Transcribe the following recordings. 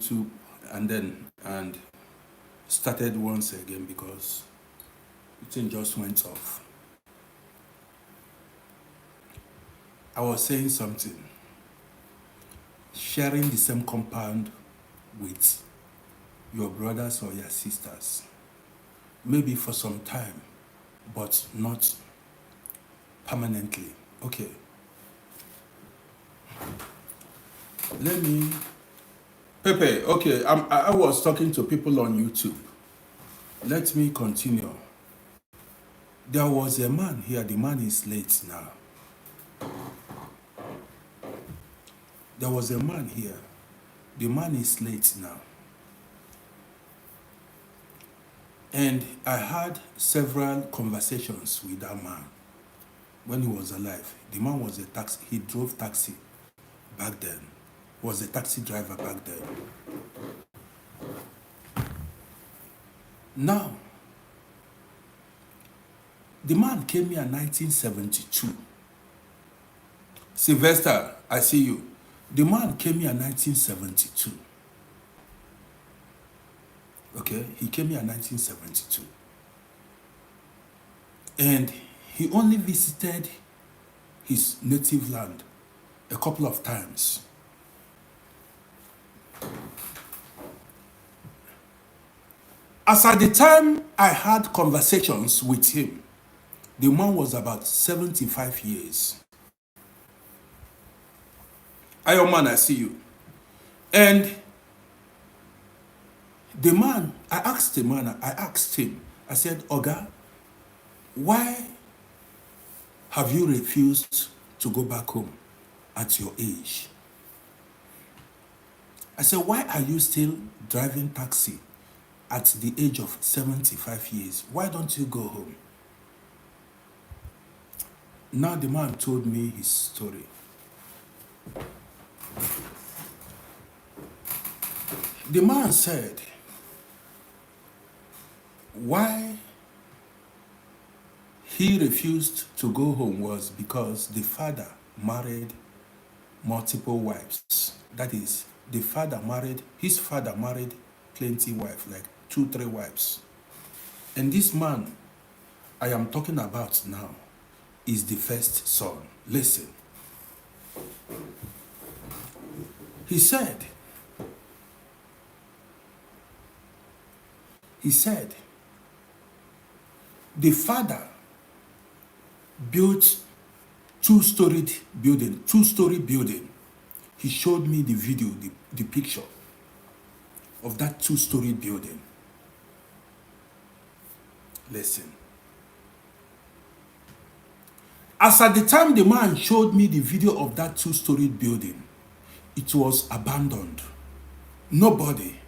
YouTube and started once again because the thing just went off. I was saying something. Sharing the same compound with your brothers or your sisters, maybe for some time, but not permanently. Okay. Let me. Pepe, okay, I was talking to people on YouTube. Let me continue. There was a man here, the man is late now. There was a man here, the man is late now. And I had several conversations with that man when he was alive. The man was a taxi, he drove taxi back then, was a taxi driver back then. Now, the man came here in 1972. Sylvester, I see you. The man came here in 1972. Okay, he came here in 1972. And he only visited his native land a couple of times. As at the time I had conversations with him, the man was about 75 years. Iron Man, I see you. And the man, I asked him, I said, Oga, why have you refused to go back home at your age? I said, why are you still driving taxi at the age of 75 years? Why don't you go home? Now the man told me his story. The man said, why he refused to go home was because the father married multiple wives. That is, his father married plenty wives, like 2-3 wives. And this man I am talking about now is the first son. Listen. He said, the father built two-story building. He showed me the video, the picture of that two-story building. Listen. As at the time the man showed me the video of that two-story building, it was abandoned. Nobody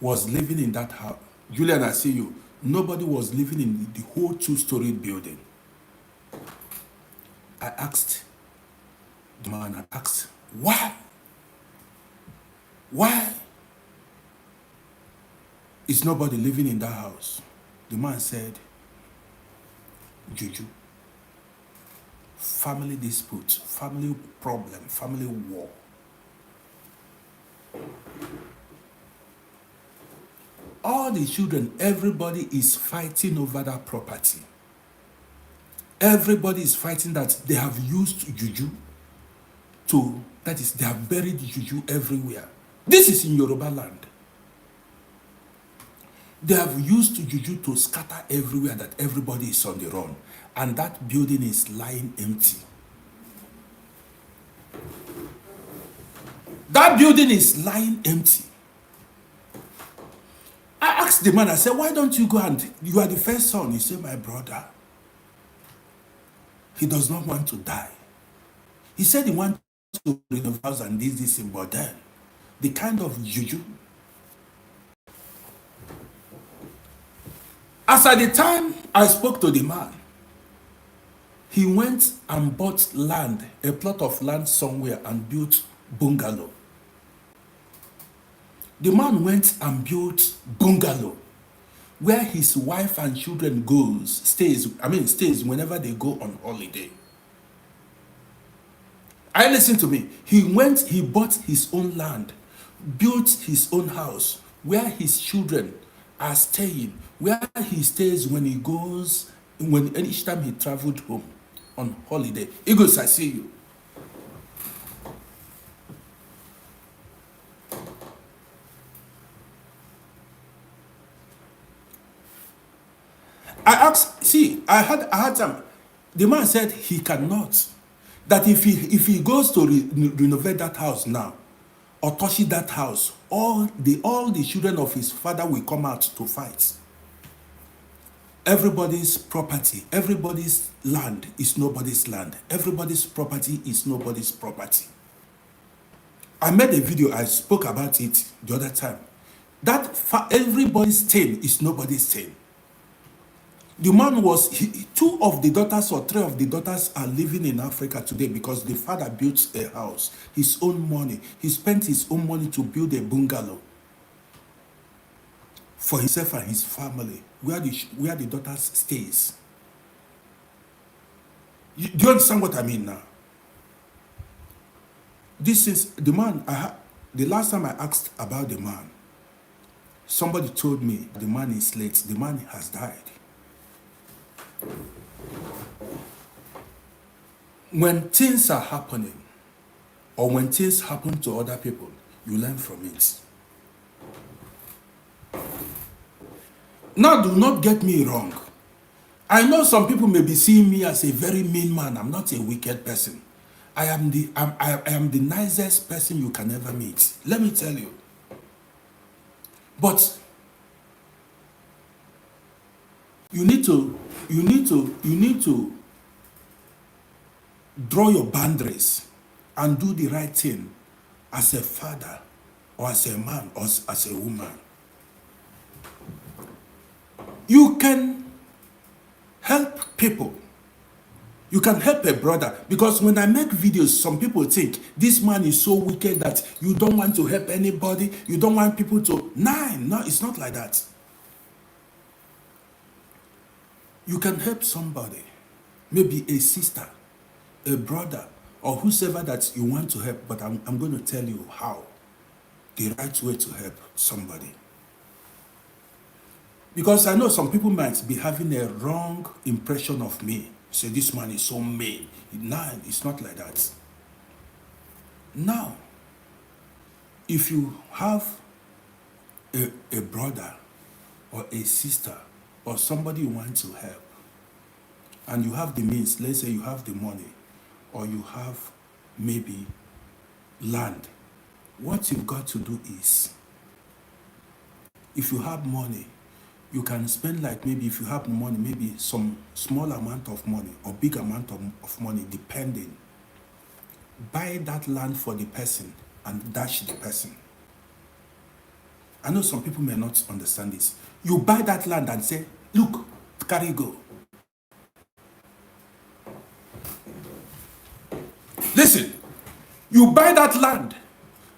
was living in that house. Julian, I see you. Nobody was living in the whole two-story building. I asked the man, why? Why is nobody living in that house? The man said, Juju. Family dispute, family problem, family war. All the children, everybody is fighting over that property. Everybody is fighting that they have used juju that is, they have buried juju everywhere. This is in Yoruba land. They have used juju to scatter everywhere, that everybody is on the run. And that building is lying empty. That building is lying empty. I asked the man, I said, why don't you go and, you are the first son. He said, my brother, he does not want to die. He said he wants to renovate house and this, but then the kind of juju. As at the time I spoke to the man, he went and bought land, a plot of land somewhere, and built bungalow. The man went and built bungalow where his wife and children stays whenever they go on holiday. Listen to me. He bought his own land built his own house where his children are staying, where he stays when he goes, when each time he traveled home on holiday. He goes, I see you. I asked, see, I had some. The man said he cannot. That if he goes to renovate that house now, or touch that house, all the children of his father will come out to fight. Everybody's property, everybody's land is nobody's land. Everybody's property is nobody's property. I made a video, I spoke about it the other time. That everybody's thing is nobody's thing. The man was, two of the daughters or three of the daughters are living in Africa today because the father built a house, his own money. He spent his own money to build a bungalow for himself and his family, where the daughters stays. Do you understand what I mean now? This is the man. The last time I asked about the man, somebody told me the man is late. The man has died. When things are happening, or when things happen to other people, you learn from it. Now, do not get me wrong. I know some people may be seeing me as a very mean man. I'm not a wicked person. I am the nicest person you can ever meet. Let me tell you. But you need to draw your boundaries and do the right thing as a father or as a man or as a woman. You can help people. You can help a brother, because when I make videos, some people think this man is so wicked that you don't want to help anybody, you don't want people to. No, it's not like that. You can help somebody, maybe a sister, a brother, or whosoever that you want to help, but I'm going to tell you how, the right way to help somebody. Because I know some people might be having a wrong impression of me. Say, this man is so mean. No, it's not like that. Now, if you have a brother or a sister or somebody you want to help, and you have the means, let's say you have the money, or you have maybe land, what you've got to do is, if you have money, you can spend, like, maybe if you have money, maybe some small amount of money or big amount of money, depending. Buy that land for the person and dash the person. I know some people may not understand this. You buy that land and say, look, carry go. Listen, you buy that land,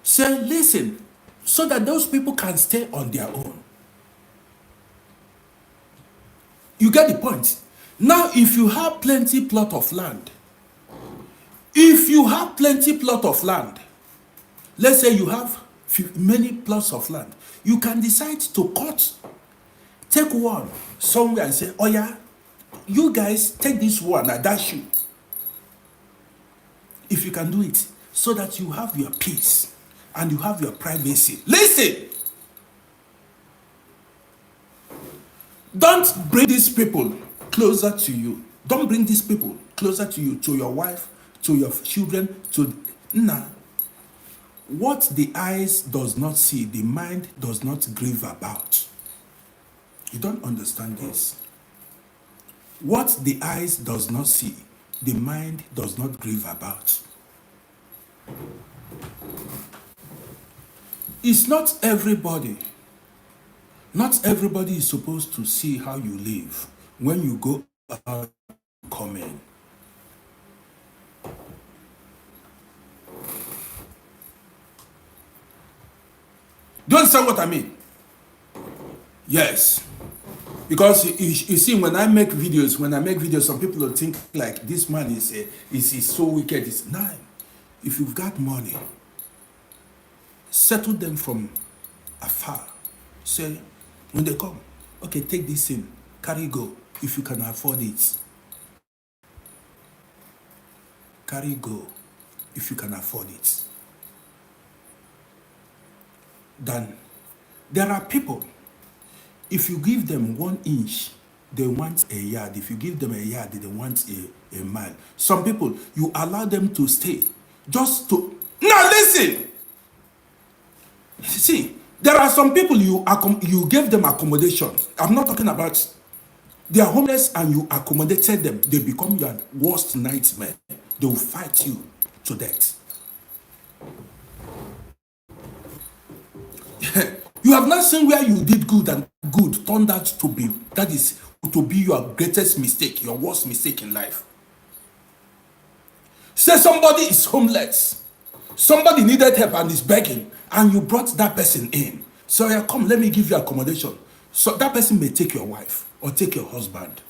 say, listen, so that those people can stay on their own. You get the point. Now, if you have plenty plot of land, let's say you have many plots of land, you can decide to take one somewhere and say, oh yeah, you guys take this one, I dash you. If you can do it, so that you have your peace and you have your privacy. Listen! Don't bring these people closer to you. Don't bring these people closer to you, to your wife, to your children, Nah. What the eyes does not see, the mind does not grieve about. You don't understand this. What the eyes does not see, the mind does not grieve about. It's not everybody. Not everybody is supposed to see how you live when you go out and come in. Do you understand what I mean? Yes. Because you see, when I make videos, some people will think like this man is so wicked. It's nine. If you've got money, settle them from afar. Say, when they come, okay, take this in, carry go, if you can afford it. Carry go, if you can afford it. Then, there are people, if you give them 1 inch, they want a yard. If you give them a yard, they want a mile. Some people, you allow them to stay just to. Now listen! See, there are some people you gave them accommodation. I'm not talking about they are homeless and you accommodated them. They become your worst nightmare. They will fight you to death. You have not seen where you did good and good turned out to be. That is to be your greatest mistake, your worst mistake in life. Say somebody is homeless. Somebody needed help and is begging, and you brought that person in. So yeah, come, let me give you accommodation. So that person may take your wife or take your husband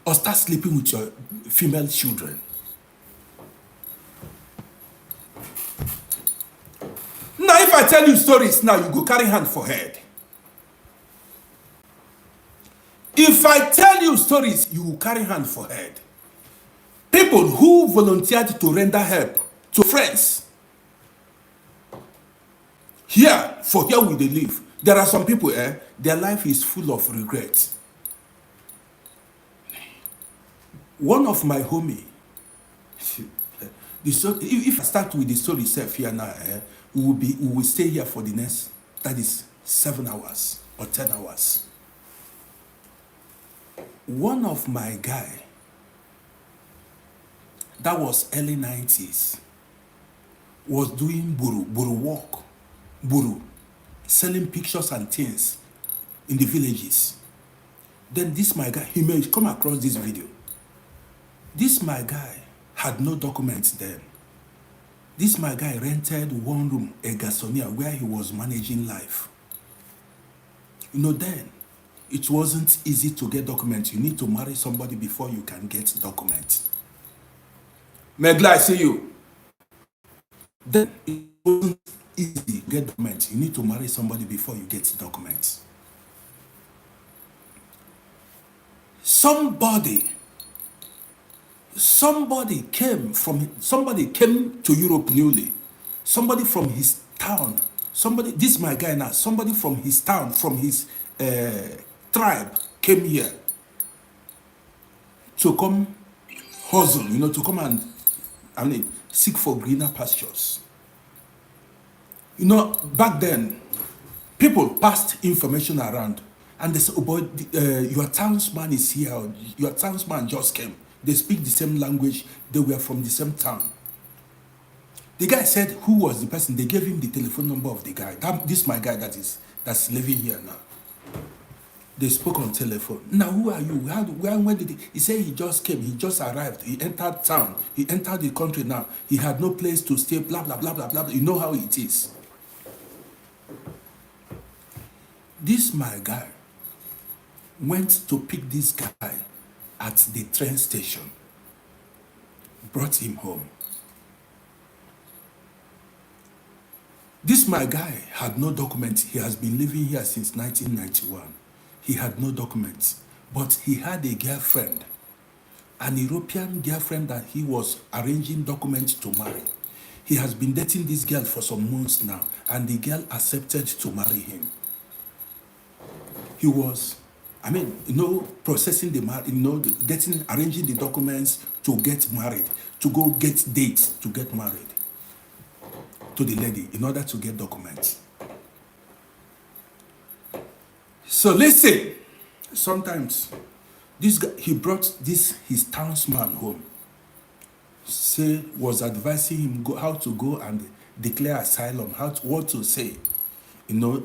or start sleeping with your female children. Now, if I tell you stories now, you go carry hand for head. If I tell you stories, you will carry hand for head. People who volunteered to render help to friends. Here we they live. There are some people, their life is full of regret. One of my homie, if I start with the story itself here now, we will stay here for the next, that is 7 hours or 10 hours. One of my guy, that was early 90s, was doing buru, selling pictures and things in the villages. Then this my guy, he may come across this video. This my guy had no documents then. This my guy rented 1 room, a gasonia, where he was managing life. You know, then it wasn't easy to get documents. You need to marry somebody before you can get documents. Megla, I see you. Then it wasn't easy to get documents. You need to marry somebody before you get documents. Somebody came to Europe newly. Somebody from his town. This is my guy now. Somebody from his town, from his tribe, came here to come hustle, to come and seek for greener pastures. Back then, people passed information around, and they said, "Oh boy, your townsman is here. Your townsman just came. They speak the same language. They were from the same town." The guy said, "Who was the person?" They gave him the telephone number of the guy. This my guy that's living here now. They spoke on telephone. "Now, who are you? When did he said he just came. He just arrived. He entered town. He entered the country now. He had no place to stay. Blah blah blah blah blah. You know how it is." This my guy went to pick this guy at the train station, brought him home. This my guy had no documents. He has been living here since 1991. He had no documents, but he had a girlfriend, an European girlfriend that he was arranging documents to marry. He has been dating this girl for some months now, and the girl accepted to marry him. He was, processing the marriage, arranging the documents to get married, to go get dates to get married to the lady in order to get documents. So listen, sometimes this guy, he brought his townsman home, was advising him how to go and declare asylum, what to say,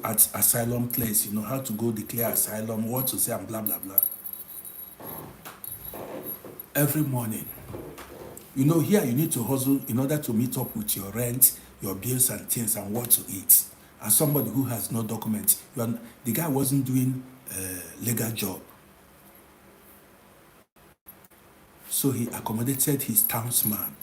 at asylum place, how to go declare asylum, what to say, and blah, blah, blah. Every morning, here you need to hustle in order to meet up with your rent, your bills and things, and what to eat. As somebody who has no documents, the guy wasn't doing a legal job. So he accommodated his townsman.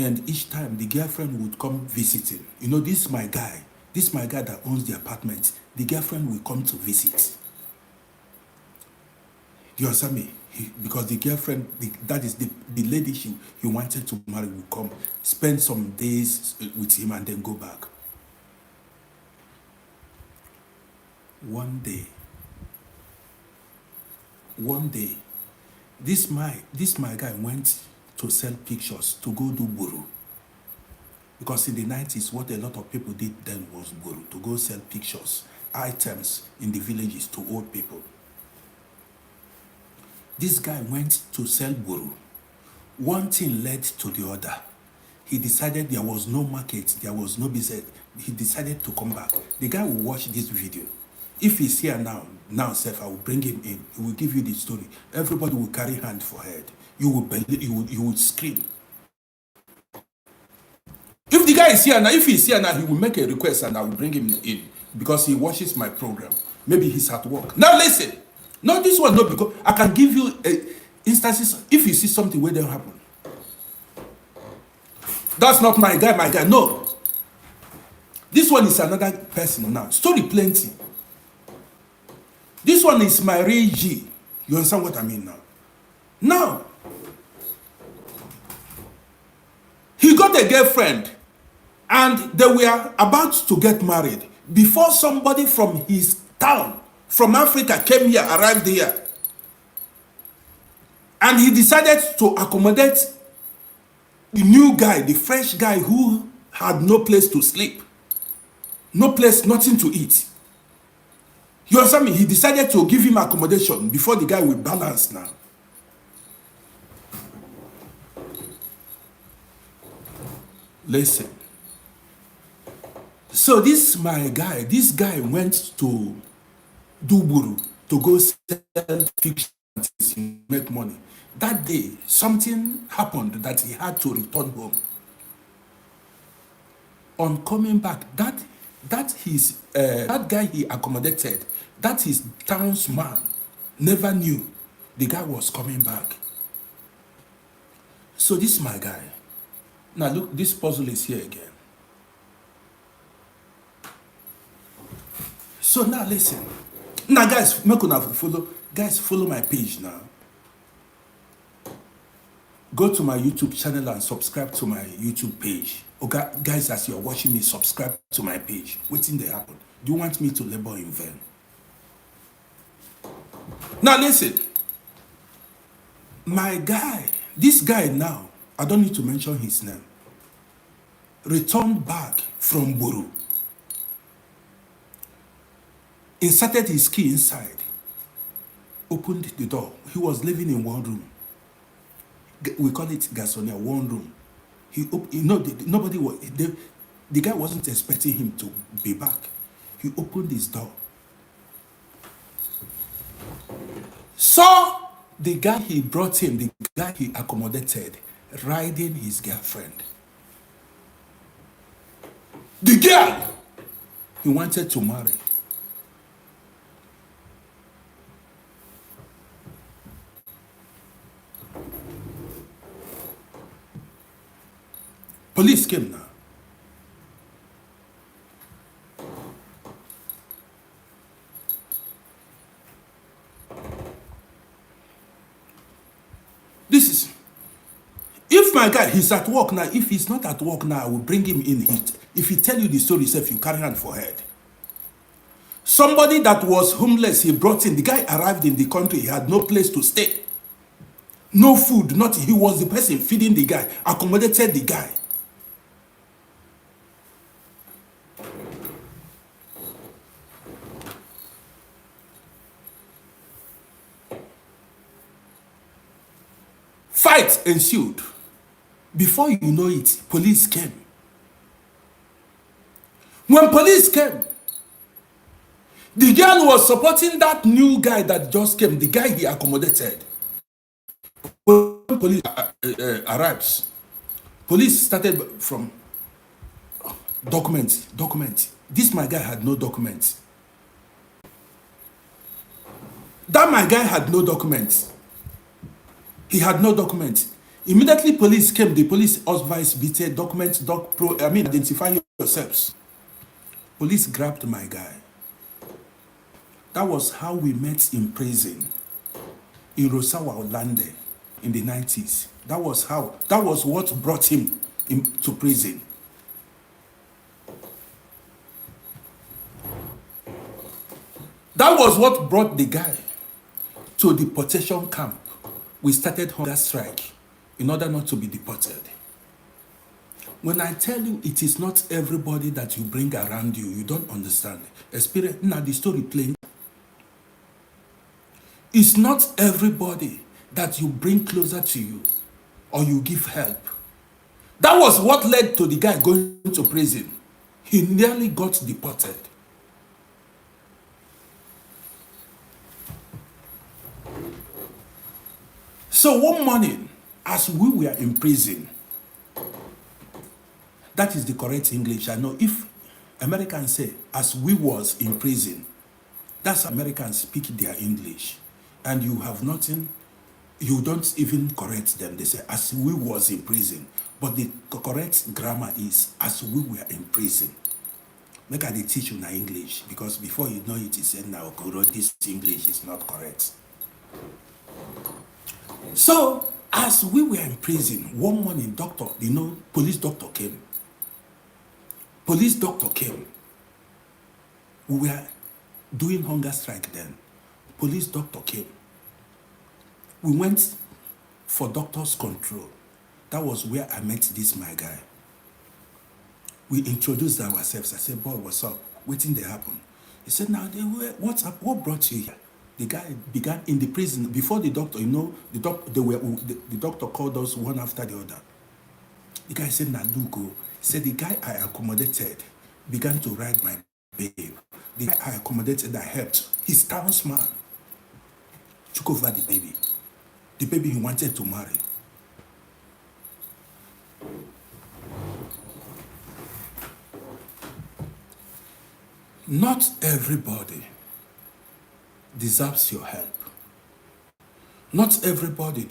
And each time the girlfriend would come visiting. You know, this my guy that owns the apartment, the girlfriend will come to visit. Do you understand me? Because the girlfriend, that is the lady he wanted to marry, will come, spend some days with him and then go back. One day, this my guy went to sell pictures, to go do buru. Because in the 90s, what a lot of people did then was buru, to go sell pictures, items in the villages to old people. This guy went to sell buru. One thing led to the other. He decided there was no market, there was no business. He decided to come back. The guy will watch this video. If he's here now, Seth, I will bring him in. He will give you the story. Everybody will carry hand for head. You will scream. If the guy is here now, if he's here now, he will make a request and I will bring him in because he watches my program. Maybe he's at work. Now listen. No, this one, no, because I can give you instances if you see something where they happen. That's not my guy. No. This one is another person now. Story plenty. This one is my real G. You understand what I mean now? Now, he got a girlfriend and they were about to get married before somebody from his town, from Africa, came here, arrived here. And he decided to accommodate the new guy, the fresh guy who had no place to sleep, no place, nothing to eat. You understand me? He decided to give him accommodation before the guy will balance now. Listen. So this guy went to do buru, to go sell fiction, make money. That day, something happened that he had to return home. On coming back, that guy he accommodated, that his townsman, never knew the guy was coming back. So this is my guy. Now look, this puzzle is here again. So now listen. Now guys, follow my page now. Go to my YouTube channel and subscribe to my YouTube page. Okay, guys, as you're watching me, subscribe to my page. What's in there happen? Do you want me to labor in vain? Now listen. My guy, this guy now, I don't need to mention his name, returned back from buru, inserted his key inside, opened the door. He was living in one room. We call it gasonia, one room. Nobody was, the guy wasn't expecting him to be back. He opened his door. Saw the guy he brought in, the guy he accommodated, riding his girlfriend. The girl he wanted to marry. Police came now. This is, if my guy, he's at work now. If he's not at work now, I will bring him in heat. If he tell you the story yourself, you carry hand for head. Somebody that was homeless, he brought in. The guy arrived in the country, he had no place to stay. No food, nothing. He was the person feeding the guy, accommodated the guy. Fight ensued. Before you know it, police came. When police came, the girl was supporting that new guy that just came, the guy he accommodated. When police arrives, police started from document. This my guy had no documents. That my guy had no documents. He had no documents. Immediately police came, the police advice BT document doc pro identify yourselves. Police grabbed my guy. That was how we met in prison in Rosawa, Orlando in the 90s. That was what brought him into prison. That was what brought the guy to the deportation camp. We started hunger strike in order not to be deported. When I tell you it is not everybody that you bring around you, you don't understand. Experience, now the story plain. It's not everybody that you bring closer to you or you give help. That was what led to the guy going to prison. He nearly got deported. So one morning, as we were in prison, that is the correct English. I know if Americans say, as we was in prison, that's Americans speak their English. And you have nothing, you don't even correct them. They say, as we was in prison. But the correct grammar is, as we were in prison. Make I teach you in English, because before you know it, you say, now, this English is not correct. So, as we were in prison, one morning, police doctor came. Police doctor came. We were doing hunger strike then. Police doctor came. We went for doctor's control. That was where I met this my guy. We introduced ourselves. I said, boy, what's up? Waiting to happen. He said, now, what's up? What brought you here? The guy began in the prison before the doctor, the doctor called us one after the other. The guy said, Naluko. He said, the guy I accommodated began to ride my babe. The guy I accommodated, I helped. His townsman took over the baby. The baby he wanted to marry. Not everybody deserves your help. Not everybody.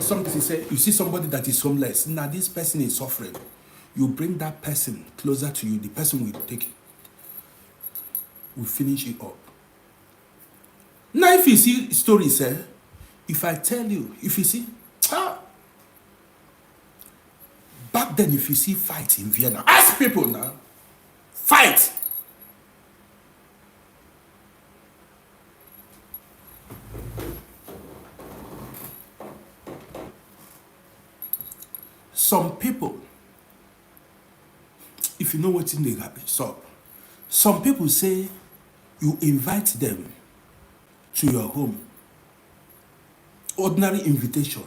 Somebody say, you see somebody that is homeless. Now this person is suffering. You bring that person closer to you. The person will take it. Will finish it up. Now if you see stories, if I tell you, if you see, back then if you see fight in Vienna, ask people now, fight. Some people, if you know what's in the happen, so some people say you invite them to your home. Ordinary invitation.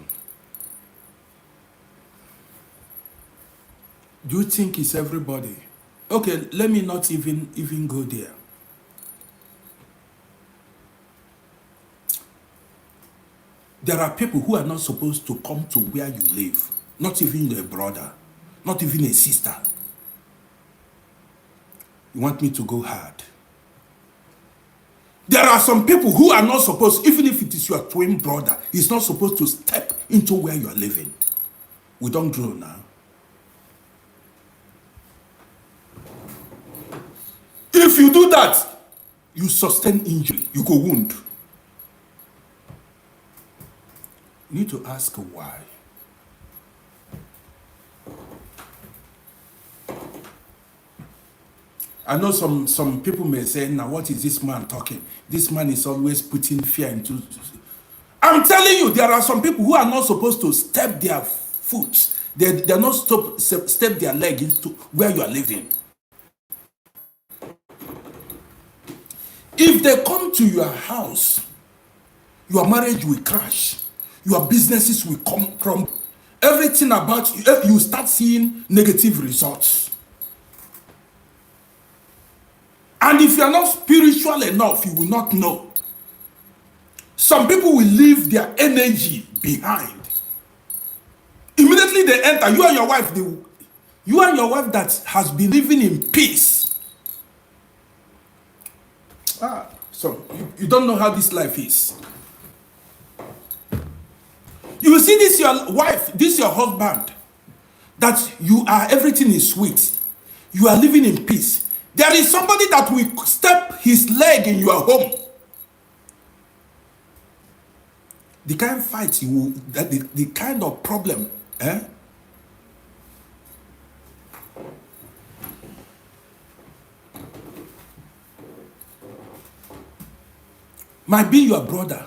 Do you think it's everybody? Okay, let me not even go there. There are people who are not supposed to come to where you live. Not even a brother, not even a sister. You want me to go hard? There are some people who are not supposed, even if it is your twin brother, he's not supposed to step into where you are living. We don't grow now. If you do that, you sustain injury, you go wound. You need to ask why. I know some people may say, now what is this man talking? This man is always putting fear into... I'm telling you, there are some people who are not supposed to step their foot. They're not step their leg into where you are living. If they come to your house, your marriage will crash. Your businesses will crumble. Everything about you, you start seeing negative results. And if you are not spiritual enough, you will not know. Some people will leave their energy behind. Immediately they enter, you and your wife that has been living in peace. So you don't know how this life is. You see this your wife, this your husband, that everything is sweet. You are living in peace. There is somebody that will step his leg in your home. The kind of fight you will, the kind of problem, might be your brother,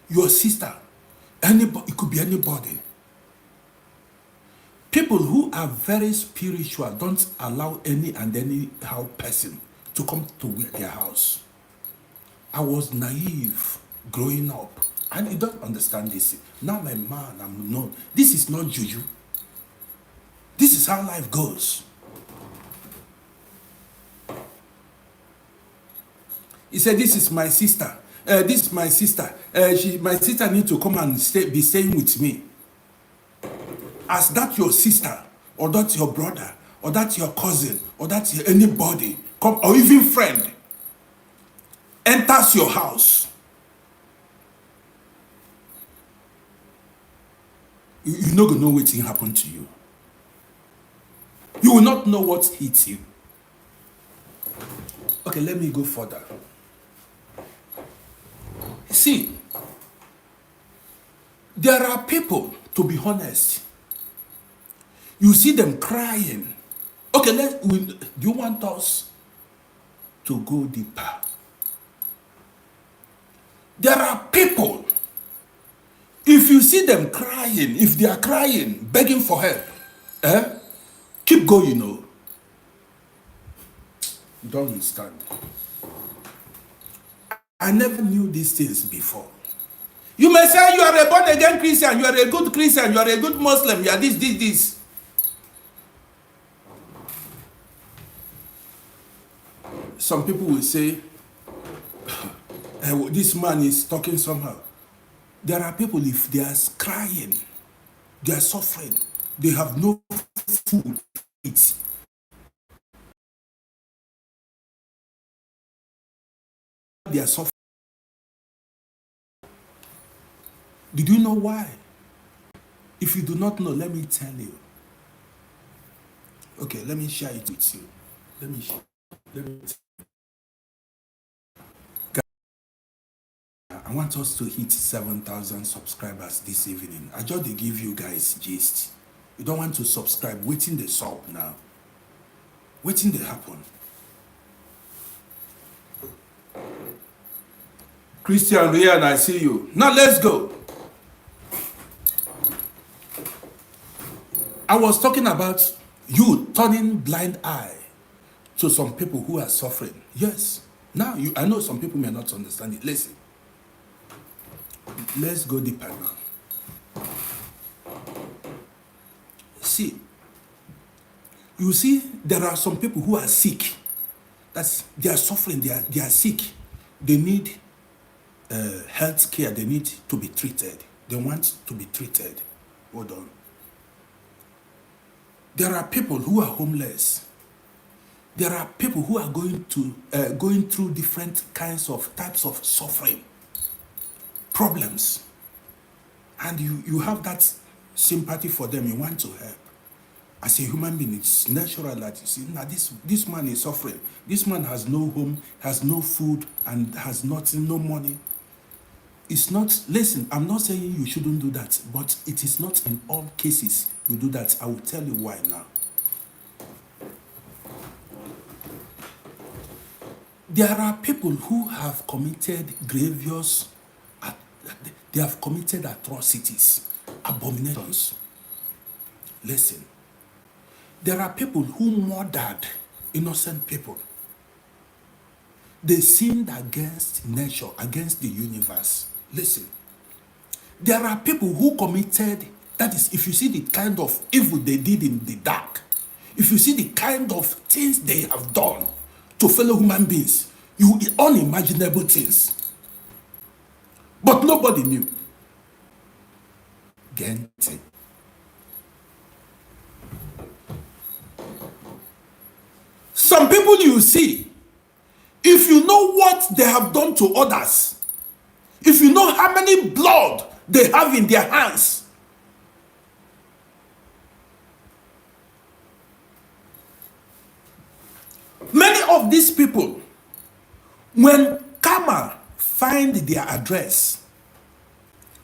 your sister, anybody, it could be anybody. People who are very spiritual don't allow any person to come to their house. I was naive growing up, and you don't understand this. Now I'm a man, I'm known. This is not juju. This is how life goes. He said, this is my sister. This is my sister. My sister needs to come and be staying with me. As that your sister, or that's your brother, or that's your cousin, or that's anybody, come, or even friend, enters your house, you're not going to know what happened to you. You will not know what hits you. Okay, let me go further. See, there are people, to be honest, you see them crying. Okay, do you want us to go deeper? There are people, if you see them crying, if they are crying, begging for help, keep going, You don't understand. I never knew these things before. You may say you are a born-again Christian, you are a good Christian, you are a good Muslim, you are this. Some people will say, this man is talking somehow. There are people, if they are crying, they are suffering, they have no food to eat. They are suffering. Did you know why? If you do not know, let me tell you. Okay, let me share it with you. Let me I want us to hit 7,000 subscribers this evening. I just give you guys gist. You don't want to subscribe, waiting the sub now. Waiting the happen. Christian, Rian, I see you. Now let's go. I was talking about you turning blind eye to some people who are suffering. Yes. Now, I know some people may not understand it. Listen. Let's go deeper now. See, you see, there are some people who are sick. They are suffering, they are sick. They need health care, they need to be treated. They want to be treated. Hold on. There are people who are homeless. There are people who are going through different types of suffering, problems, and you have that sympathy for them. You want to help. As a human being, it's natural that you see, now this man is suffering. This man has no home, has no food, and has nothing, no money. It's not, listen, I'm not saying you shouldn't do that, but it is not in all cases you do that. I will tell you why now. There are people who have committed grievous, they have committed atrocities, abominations. Listen, there are people who murdered innocent people. They sinned against nature, against the universe. Listen, there are people who committed, that is, if you see the kind of evil they did in the dark, if you see the kind of things they have done to fellow human beings, unimaginable things. But nobody knew. Gente. Some people you see, if you know what they have done to others, if you know how many blood they have in their hands, of these people, when karma find their address,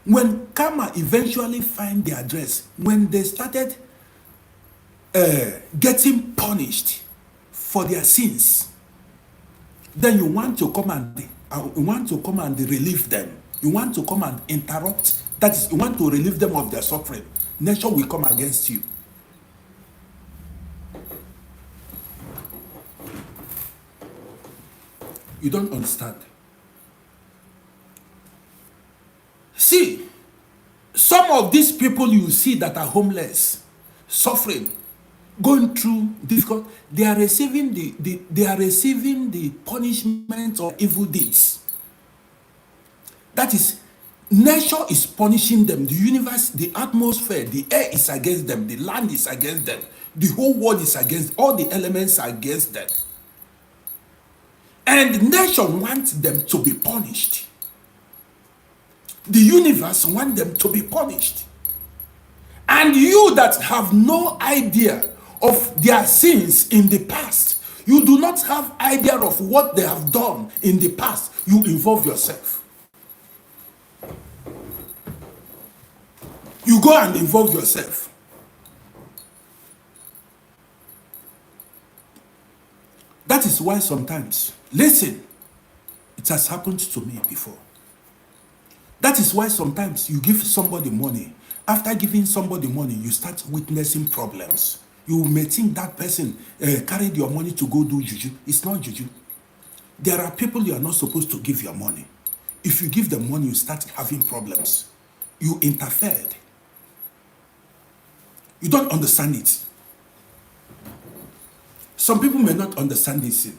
when karma eventually find their address, when they started getting punished for their sins, then you want to come and relieve them. You want to come and interrupt. That is, you want to relieve them of their suffering. Nature will come against you. You don't understand. See, some of these people you see that are homeless, suffering, going through difficult, they are receiving the punishment of evil deeds. That is, nature is punishing them. The universe, the atmosphere, the air is against them. The land is against them. The whole world is against. All the elements are against them. And nature wants them to be punished. The universe wants them to be punished. And you that have no idea of their sins in the past, you do not have idea of what they have done in the past, you involve yourself. You go and involve yourself. That is why sometimes, listen, it has happened to me before. That is why sometimes you give somebody money. After giving somebody money, you start witnessing problems. You may think that person carried your money to go do juju. It's not juju. There are people you are not supposed to give your money. If you give them money, you start having problems. You interfered. You don't understand it. Some people may not understand this.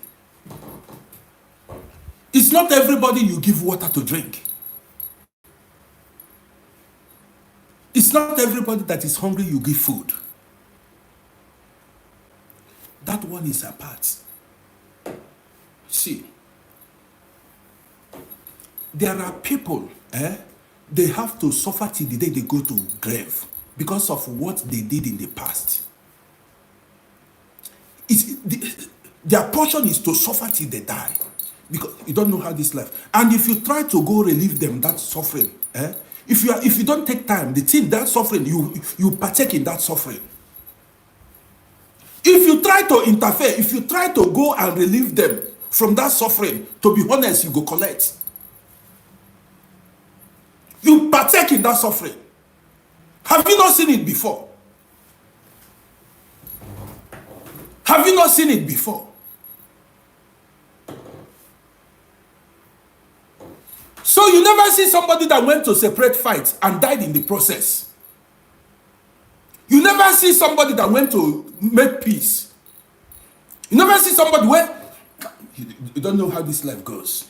It's not everybody you give water to drink. It's not everybody that is hungry you give food. That one is apart. See, there are people, they have to suffer till the day they go to grave because of what they did in the past. Their portion is to suffer till they die, because you don't know how this life. And if you try to go relieve them that suffering, if you don't take time, the thing, that suffering, you partake in that suffering. If you try to interfere, if you try to go and relieve them from that suffering, to be honest, you go collect. You partake in that suffering. Have you not seen it before? Have you not seen it before? So you never see somebody that went to separate fights and died in the process. You never see somebody that went to make peace. You never see somebody where you don't know how this life goes.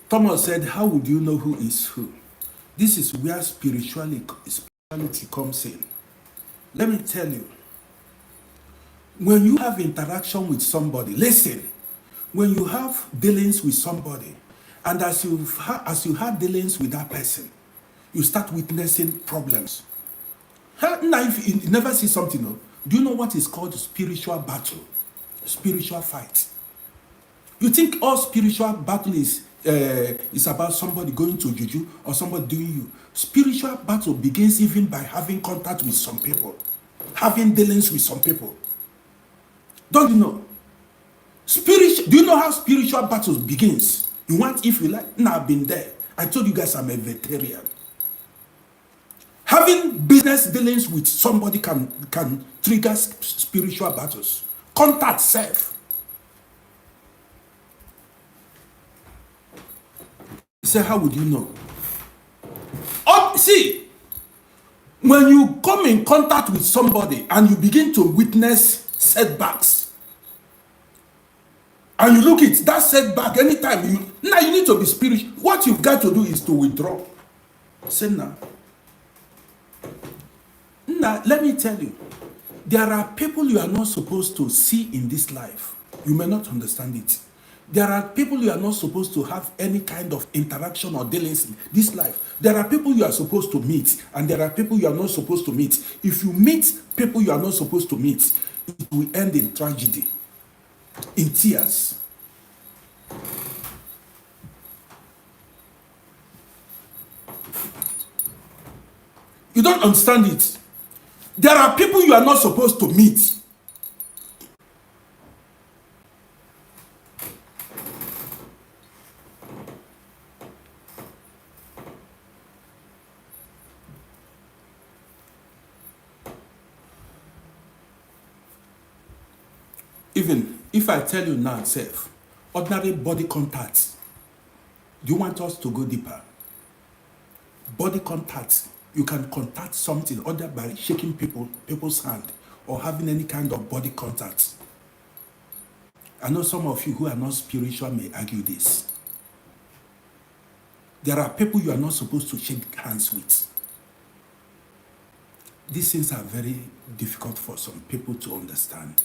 Thomas said, how would you know who is who? This is where spirituality comes in. Let me tell you, when you have interaction with somebody, listen, when you have dealings with somebody, and as you have dealings with that person, you start witnessing problems. Now, if you never see something, do you know what is called spiritual battle? Spiritual fight. You think all spiritual battle is about somebody going to juju or somebody doing you. Spiritual battle begins even by having contact with some people, having dealings with some people. Don't you know? Do you know how spiritual battles begins? You want, if you like, now I've been there. I told you guys I'm a veteran. Having business dealings with somebody can trigger spiritual battles. Contact self. He said, how would you know? See, when you come in contact with somebody and you begin to witness setbacks, and you look at that setback, anytime you need to be spiritual. What you've got to do is to withdraw. Say now, let me tell you, there are people you are not supposed to see in this life. You may not understand it. There are people you are not supposed to have any kind of interaction or dealings in this life. There are people you are supposed to meet, and there are people you are not supposed to meet. If you meet people you are not supposed to meet, it will end in tragedy, in tears. You don't understand it. There are people you are not supposed to meet. Even if I tell you now, self, ordinary body contact, do you want us to go deeper? Body contact, you can contact something other by shaking people's hand or having any kind of body contact. I know some of you who are not spiritual may argue this. There are people you are not supposed to shake hands with. These things are very difficult for some people to understand.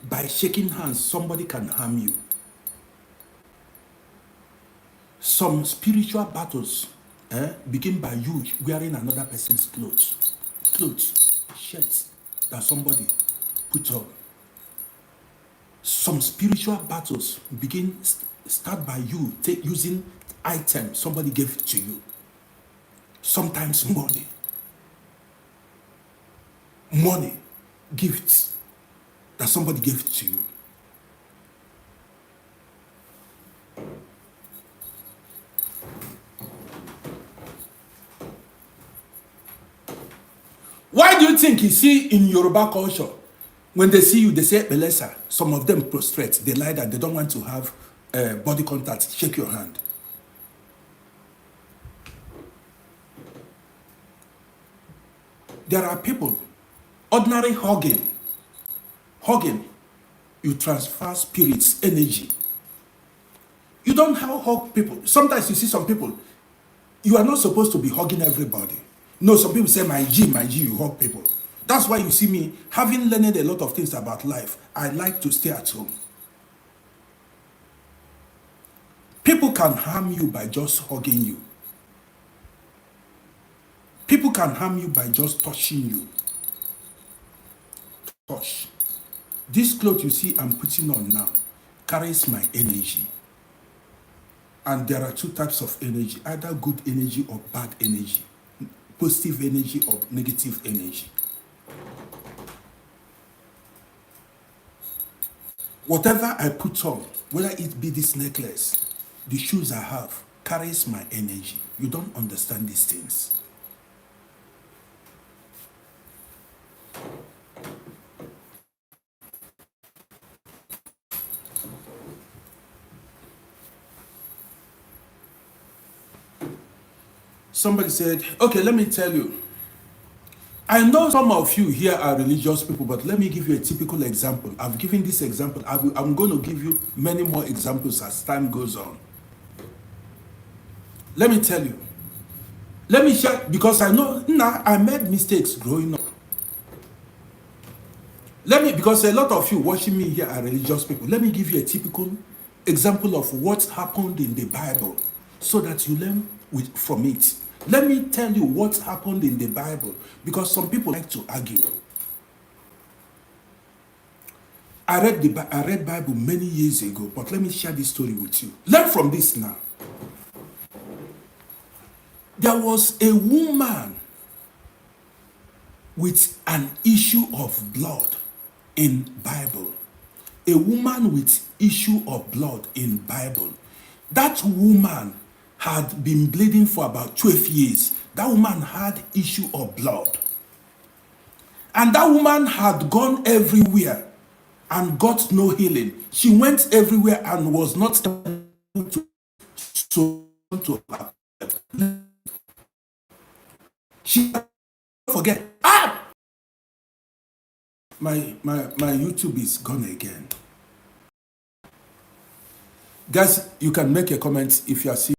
By shaking hands, somebody can harm you. Some spiritual battles begin by you wearing another person's clothes, shirts that somebody put on. Some spiritual battles start by you using items somebody gave to you. Sometimes money, gifts that somebody gave to you. Why do you think you see in Yoruba culture, when they see you, they say, Belesa, some of them prostrate, they lie that they don't want to have body contact, shake your hand. There are people, ordinary hugging, you transfer spirits, energy. You don't hug people. Sometimes you see some people, you are not supposed to be hugging everybody. No, some people say, my G, you hug people. That's why you see me, having learned a lot of things about life, I like to stay at home. People can harm you by just hugging you. People can harm you by just touching you. Touch. This cloth you see I'm putting on now carries my energy. And there are two types of energy, either good energy or bad energy. Positive energy or negative energy. Whatever I put on, whether it be this necklace, the shoes I have, carries my energy. You don't understand these things. Somebody said, okay, let me tell you. I know some of you here are religious people, but let me give you a typical example. I've given this example. I'm going to give you many more examples as time goes on. Let me tell you. Let me share, because I know I made mistakes growing up. Because a lot of you watching me here are religious people. Let me give you a typical example of what happened in the Bible so that you learn from it. Let me tell you what happened in the Bible, because some people like to argue. I read Bible many years ago, but let me share this story with you. Learn from this now. There was a woman with an issue of blood in Bible. A woman with issue of blood in Bible. That woman had been bleeding for about 12 years. That woman had issue of blood. And that woman had gone everywhere and got no healing. She went everywhere and was not able to her. She forget. My YouTube is gone again. Guys, you can make a comment if you are seeing.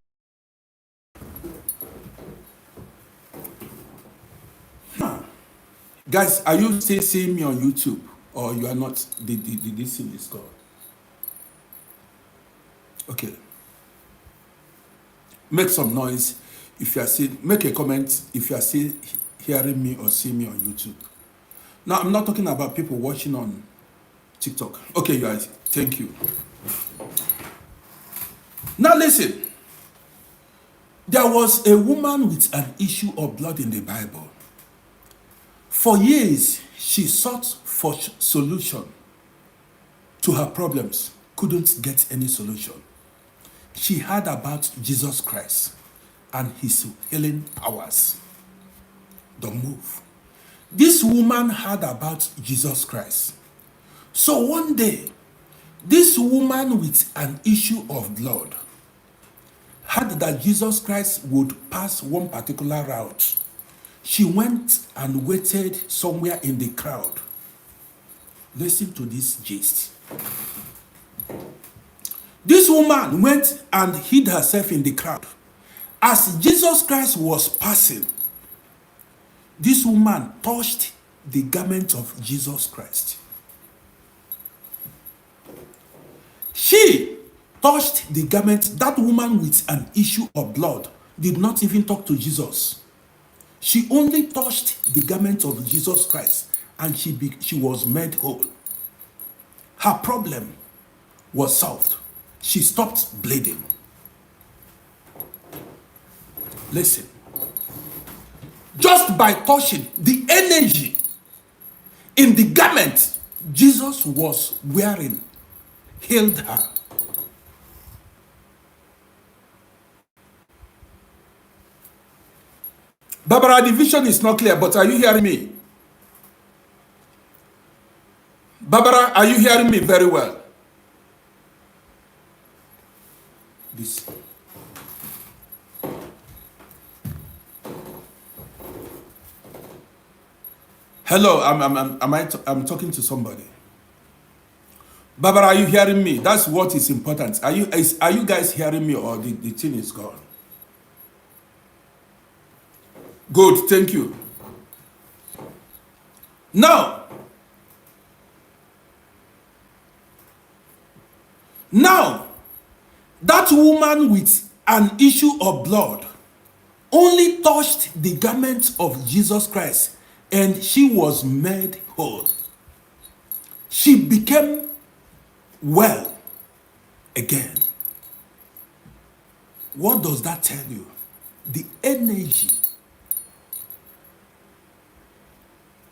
Guys, are you still seeing me on YouTube? or you are not, this thing is God. Okay. Make some noise if you are still, make a comment if you are still hearing me or seeing me on YouTube. Now, I'm not talking about people watching on TikTok. Okay, guys, thank you. Now listen. There was a woman with an issue of blood in the Bible. For years, she sought for solution to her problems, couldn't get any solution. She heard about Jesus Christ and his healing powers. Don't move. This woman heard about Jesus Christ. So one day, this woman with an issue of blood heard that Jesus Christ would pass one particular route. She went and waited somewhere in the crowd. Listen to this gist. This woman went and hid herself in the crowd. As Jesus Christ was passing, this woman touched the garment of Jesus Christ. She touched the garment. That woman with an issue of blood did not even talk to Jesus. She only touched the garment of Jesus Christ and she was made whole. Her problem was solved. She stopped bleeding. Listen. Just by touching the energy in the garment Jesus was wearing healed her. Barbara, the vision is not clear, but are you hearing me? Barbara, are you hearing me very well? This. Hello, I'm talking to somebody. Barbara, are you hearing me? That's what is important. Are you guys hearing me, or the thing is gone? Good, thank you. Now, that woman with an issue of blood only touched the garment of Jesus Christ and she was made whole. She became well again. What does that tell you? The energy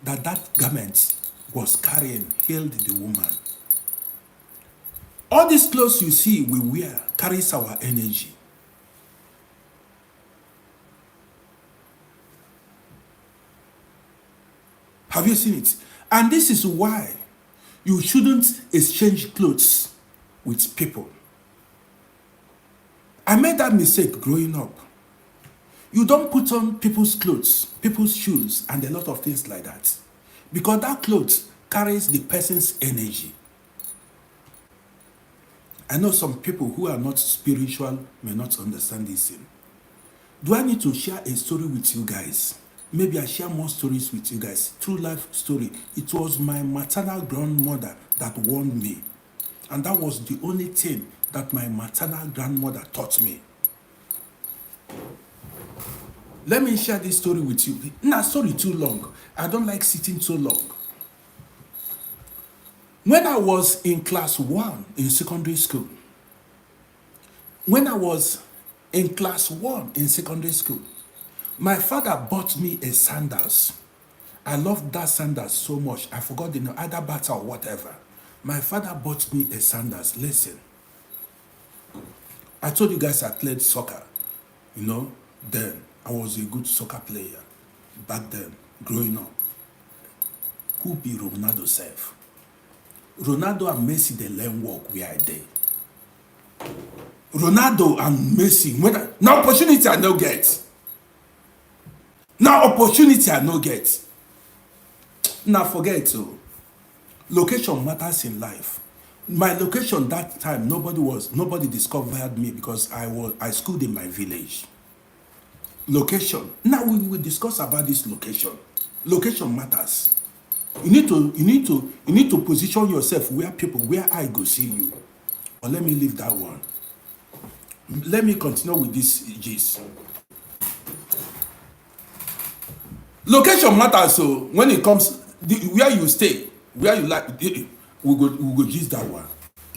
that garment was carrying healed the woman. All these clothes you see we wear carries our energy. Have you seen it? And this is why you shouldn't exchange clothes with people. I made that mistake growing up. You don't put on people's clothes, people's shoes, and a lot of things like that. Because that clothes carries the person's energy. I know some people who are not spiritual may not understand this thing. Do I need to share a story with you guys? Maybe I share more stories with you guys. True life story. It was my maternal grandmother that warned me. And that was the only thing that my maternal grandmother taught me. Let me share this story with you. Nah, story too long. I don't like sitting so long. When I was in class 1 in secondary school, my father bought me a sandals. I loved that sandals so much. I forgot the name, either Bata or whatever. My father bought me a sandals. Listen. I told you guys I played soccer. Then I was a good soccer player. Back then, growing up. Who be Ronaldo self? Ronaldo and Messi, they learn work where I did. Ronaldo and Messi, now opportunity I no get. Now forget it. Location matters in life. My location that time, nobody discovered me because I schooled in my village. Location. Now we will discuss about this location. Location matters. You need to position yourself where I go see you. But let me leave that one. Let me continue with this gist. Location matters. So when it comes, where you stay, where you like, we go gist that one.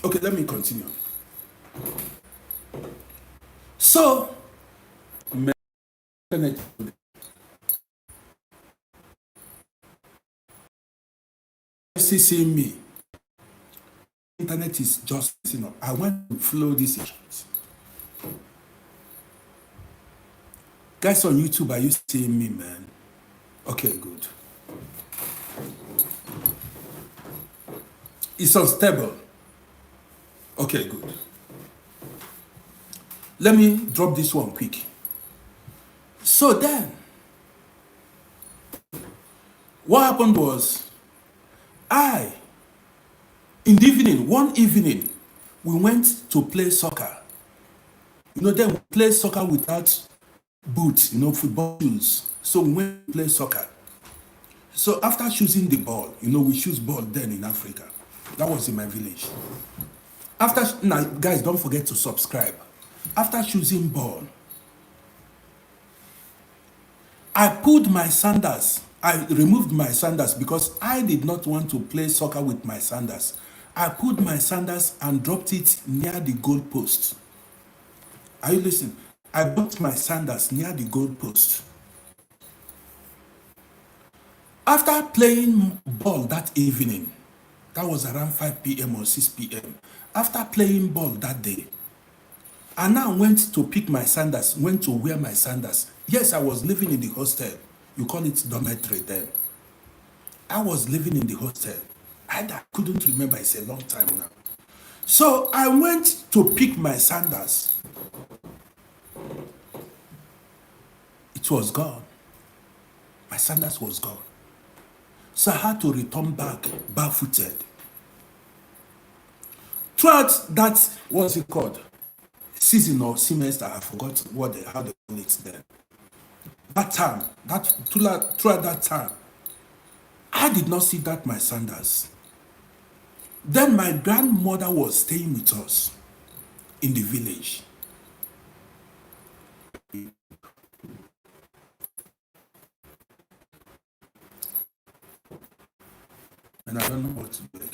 Okay, let me continue. So, internet, seeing me. Internet is just, I want to flow this issues. Guys on YouTube, are you seeing me, man? Okay, good. It's unstable. Okay, good. Let me drop this one quick. So then, what happened was, in the evening, one evening, we went to play soccer. Then we play soccer without boots, football shoes. So we went to play soccer. So after choosing the ball, we choose ball then in Africa. That was in my village. Now, guys, don't forget to subscribe. After choosing ball, I pulled my sandals. I removed my sandals because I did not want to play soccer with my sandals. I pulled my sandals and dropped it near the goal post. Are you listening? I dropped my sandals near the goal post. After playing ball that evening, that was around 5 p.m. or 6 p.m. After playing ball that day, I now went to pick my sandals, went to wear my sandals. Yes, I was living in the hostel. You call it dormitory then. I was living in the hostel. I couldn't remember, it's a long time now. So I went to pick my sandals. It was gone. My sandals was gone. So I had to return back barefooted. Throughout that, what's it called? Season or semester, I forgot how they call it then. That time, throughout that time, I did not see that my sandals. Then my grandmother was staying with us in the village. And I don't know what to do.